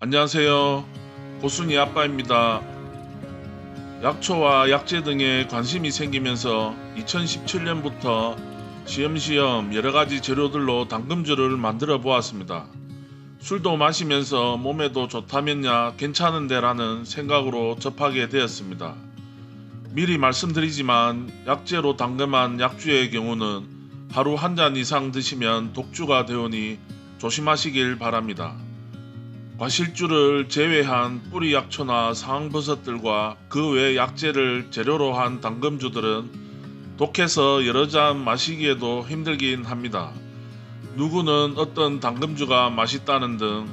안녕하세요. 고순이 아빠입니다. 약초와 약재 등에 관심이 생기면서 2017년부터 시험시험 여러가지 재료들로 당금주를 만들어 보았습니다. 술도 마시면서 몸에도 좋다면야 괜찮은데라는 생각으로 접하게 되었습니다. 미리 말씀드리지만 약재로 담금한 약주의 경우는 하루 한 잔 이상 드시면 독주가 되오니 조심하시길 바랍니다. 과실주를 제외한 뿌리 약초나 상황버섯들과 그 외 약재를 재료로 한 당금주들은 독해서 여러 잔 마시기에도 힘들긴 합니다. 누구는 어떤 당금주가 맛있다는 등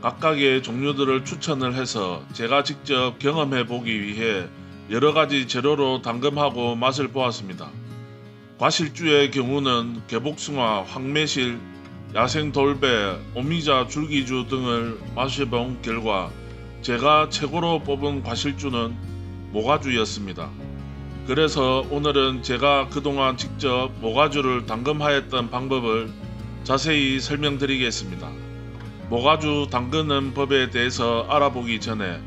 각각의 종류들을 추천을 해서 제가 직접 경험해 보기 위해 여러 가지 재료로 담금하고 맛을 보았습니다. 과실주의 경우는 개복숭아, 황매실, 야생돌배, 오미자, 줄기주 등을 마셔본 결과 제가 최고로 뽑은 과실주는 모가주였습니다. 그래서 오늘은 제가 그동안 직접 모가주를 담금하였던 방법을 자세히 설명드리겠습니다. 모가주 담그는 법에 대해서 알아보기 전에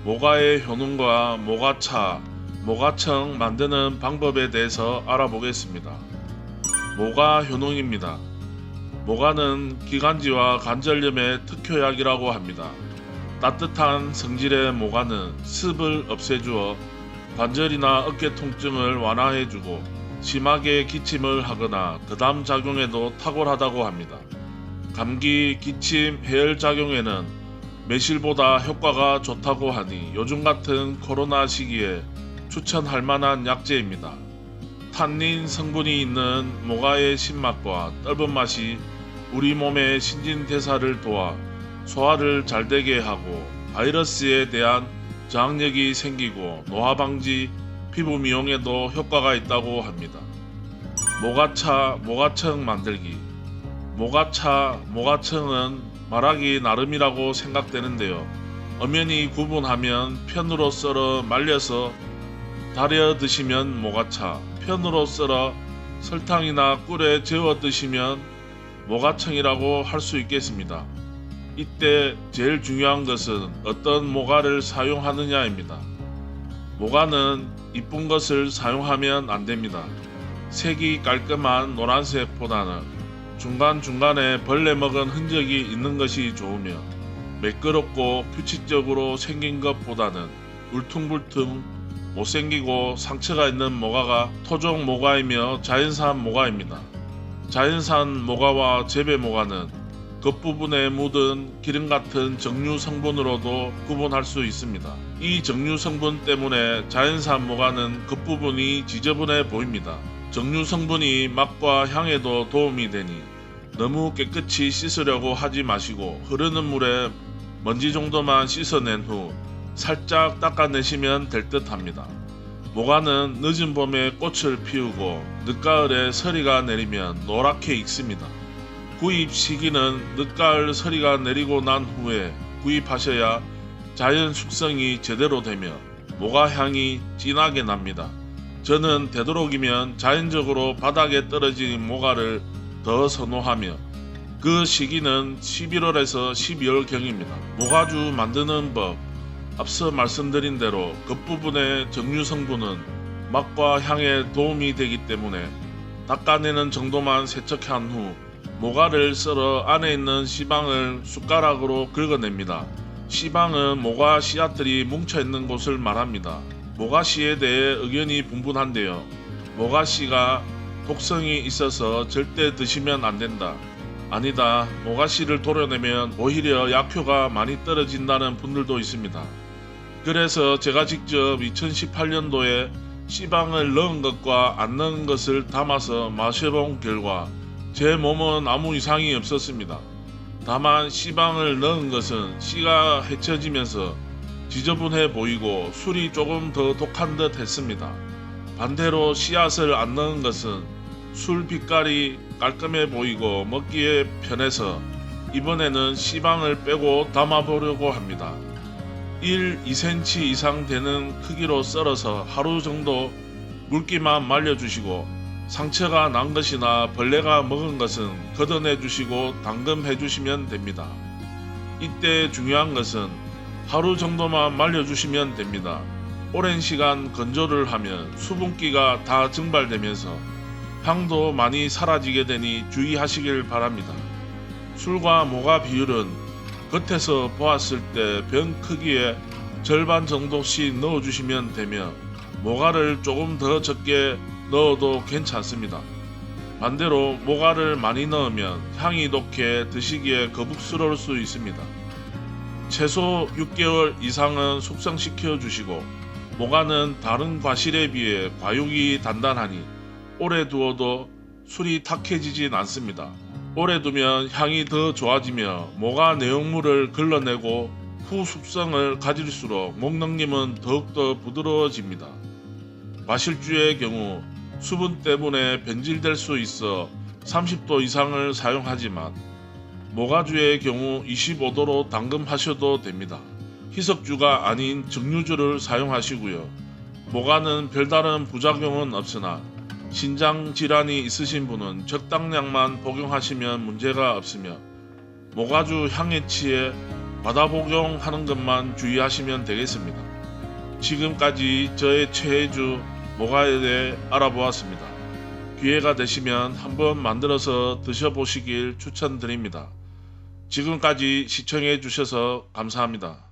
모가의 효능과 모가차, 모가청 만드는 방법에 대해서 알아보겠습니다. 모가 효능입니다. 모가는 기관지와 관절염의 특효약이라고 합니다. 따뜻한 성질의 모가는 습을 없애주어 관절이나 어깨 통증을 완화해주고 심하게 기침을 하거나 거담 작용에도 탁월하다고 합니다. 감기, 기침, 해열 작용에는 매실보다 효과가 좋다고 하니 요즘 같은 코로나 시기에 추천할 만한 약재입니다. 탄닌 성분이 있는 모가의 신맛과 떫은 맛이 우리 몸의 신진대사를 도와 소화를 잘 되게 하고 바이러스에 대한 저항력이 생기고 노화 방지, 피부 미용에도 효과가 있다고 합니다. 모가차, 모가청 만들기. 모가차, 모가청은 말하기 나름이라고 생각되는데요. 엄연히 구분하면 편으로 썰어 말려서 달여 드시면 모가차, 편으로 썰어 설탕이나 꿀에 재워 드시면 모가청이라고 할 수 있겠습니다. 이때 제일 중요한 것은 어떤 모가를 사용하느냐입니다. 모가는 이쁜 것을 사용하면 안됩니다. 색이 깔끔한 노란색보다는 중간중간에 벌레 먹은 흔적이 있는 것이 좋으며 매끄럽고 규칙적으로 생긴 것보다는 울퉁불퉁 못생기고 상처가 있는 모가가 토종 모가이며 자연산 모가입니다. 자연산 모가와 재배 모가는 겉부분에 묻은 기름 같은 정류 성분으로도 구분할 수 있습니다. 이 정류 성분 때문에 자연산 모가는 겉부분이 지저분해 보입니다. 정류 성분이 맛과 향에도 도움이 되니 너무 깨끗이 씻으려고 하지 마시고 흐르는 물에 먼지 정도만 씻어낸 후 살짝 닦아내시면 될 듯 합니다. 모가는 늦은 봄에 꽃을 피우고 늦가을에 서리가 내리면 노랗게 익습니다. 구입 시기는 늦가을 서리가 내리고 난 후에 구입하셔야 자연 숙성이 제대로 되며 모가 향이 진하게 납니다. 저는 되도록이면 자연적으로 바닥에 떨어진 모가를 더 선호하며 그 시기는 11월에서 12월경입니다. 모가주 만드는 법. 앞서 말씀드린 대로 겉부분의 정류 성분은 맛과 향에 도움이 되기 때문에 닦아내는 정도만 세척한 후 모가를 썰어 안에 있는 씨방을 숟가락으로 긁어냅니다. 씨방은 모가 씨앗들이 뭉쳐있는 곳을 말합니다. 모가씨에 대해 의견이 분분한데요. 모가씨가 독성이 있어서 절대 드시면 안된다. 아니다. 모가씨를 도려내면 오히려 약효가 많이 떨어진다는 분들도 있습니다. 그래서 제가 직접 2018년도에 씨방을 넣은 것과 안 넣은 것을 담아서 마셔본 결과 제 몸은 아무 이상이 없었습니다. 다만 씨방을 넣은 것은 씨가 헤쳐지면서 지저분해 보이고 술이 조금 더 독한 듯 했습니다. 반대로 씨앗을 안 넣은 것은 술 빛깔이 깔끔해 보이고 먹기에 편해서 이번에는 씨방을 빼고 담아보려고 합니다. 1-2cm 이상 되는 크기로 썰어서 하루 정도 물기만 말려주시고 상처가 난 것이나 벌레가 먹은 것은 걷어내 주시고 담금해 주시면 됩니다. 이때 중요한 것은 하루 정도만 말려주시면 됩니다. 오랜 시간 건조를 하면 수분기가 다 증발되면서 향도 많이 사라지게 되니 주의하시길 바랍니다. 술과 모가 비율은 겉에서 보았을 때 병 크기의 절반 정도씩 넣어주시면 되며 모가를 조금 더 적게 넣어도 괜찮습니다. 반대로 모가를 많이 넣으면 향이 독해 드시기에 거북스러울 수 있습니다. 최소 6개월 이상은 숙성시켜 주시고 모가는 다른 과실에 비해 과육이 단단하니 오래 두어도 술이 탁해지진 않습니다. 오래 두면 향이 더 좋아지며 모가 내용물을 걸러내고 후 숙성을 가질수록 목넘김은 더욱더 부드러워집니다. 마실주의 경우 수분 때문에 변질될 수 있어 30도 이상을 사용하지만 모가주의 경우 25도로 담금하셔도 됩니다. 희석주가 아닌 증류주를 사용하시고요. 모가는 별다른 부작용은 없으나 신장 질환이 있으신 분은 적당량만 복용하시면 문제가 없으며 모가주 향에 취해 과다 복용하는 것만 주의하시면 되겠습니다. 지금까지 저의 최애주 모가에 대해 알아보았습니다. 기회가 되시면 한번 만들어서 드셔보시길 추천드립니다. 지금까지 시청해 주셔서 감사합니다.